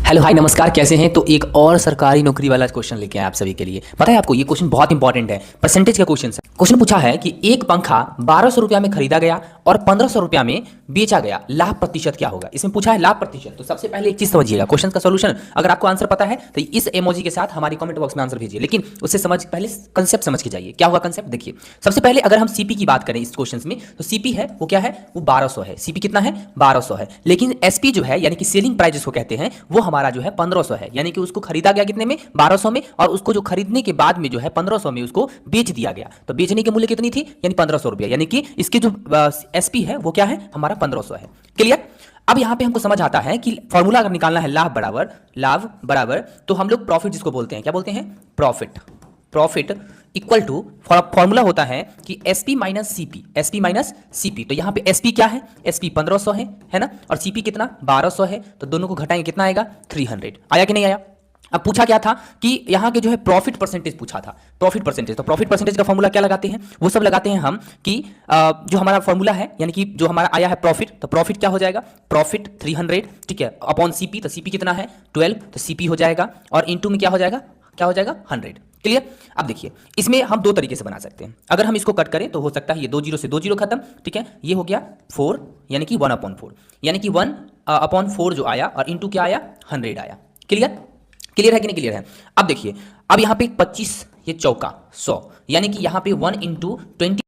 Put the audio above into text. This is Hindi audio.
हेलो हाय नमस्कार, कैसे हैं। तो एक और सरकारी नौकरी वाला क्वेश्चन लेके आए आप सभी के लिए। पता है आपको ये क्वेश्चन बहुत इंपॉर्टेंट है, परसेंटेज का क्वेश्चन है। क्वेश्चन पूछा है कि एक पंखा 1200 रुपया में खरीदा गया और 1500 रुपया में बेचा गया, लाभ प्रतिशत क्या होगा। इसमें पूछा है लाभ प्रतिशत। तो सबसे पहले एक चीज समझिएगा, क्वेश्चन का सोल्यूशन अगर आपको आंसर पता है तो इस इमोजी के साथ हमारी कमेंट बॉक्स में आंसर भेजिए, लेकिन उससे समझ पहले कंसेप्ट समझ के जाइए। क्या होगा कंसेप्ट देखिए। सबसे पहले अगर हम सीपी की बात करें इस क्वेश्चन में, तो सीपी है वो क्या है, वो 1200 है। सीपी कितना है, 1200 है। लेकिन एसपी जो है यानी कि सेलिंग प्राइस जिसको कहते हैं, वो हमारा जो है 1500 है। यानी कि उसको खरीदा गया कितने में, 1200 में, और उसको जो खरीदने के बाद में जो है 1500 में उसको बेच दिया गया। तो बेचने की मूल्य कितनी थी, यानी 1500 रुपया। यानी कि इसकी जो एसपी है वो क्या है, हमारा 1500 है। क्लियर। अब यहां पे हमको समझ आता है कि फॉर्मूला अगर निकालना है लाभ बराबर तो हम लोग प्रॉफिट जिसको बोलते हैं, क्या बोलते हैं, प्रॉफिट इक्वल टू फॉर्मूला होता है कि SP minus CP, SP minus CP. तो यहां पे एसपी क्या है, एसपी 1500 है ना, और सीपी कितना 1200 है। तो दोनों को घटाएंगे कितना आएगा, 300। आया कि नहीं आया। अब पूछा क्या था कि यहां के जो है प्रॉफिट परसेंटेज पूछा था, प्रॉफिट परसेंटेज। तो प्रॉफिट परसेंटेज का फॉर्मूला क्या लगाते हैं, वो सब लगाते हैं हम कि जो हमारा फॉर्मूला है, यानी कि जो हमारा आया है प्रॉफिट, तो प्रॉफिट क्या हो जाएगा, प्रॉफिट 300, ठीक है, अपॉन सीपी। तो सीपी कितना है 12, तो सीपी हो जाएगा, और इंटू में क्या हो जाएगा, 100। क्लियर। अब देखिए इसमें हम दो तरीके से बना सकते हैं। अगर हम इसको कट करें तो हो सकता है ये 2 जीरो से 2 जीरो खत्म, ठीक है। ये हो गया 4, यानी कि 1/4, यानी कि 1/4 जो आया, और इंटू क्या आया, 100 आया। क्लियर, क्लियर है कि नहीं क्लियर है। अब देखिए, अब यहाँ पे 25, ये चौका 100, यानी कि यहाँ पे 1 × 20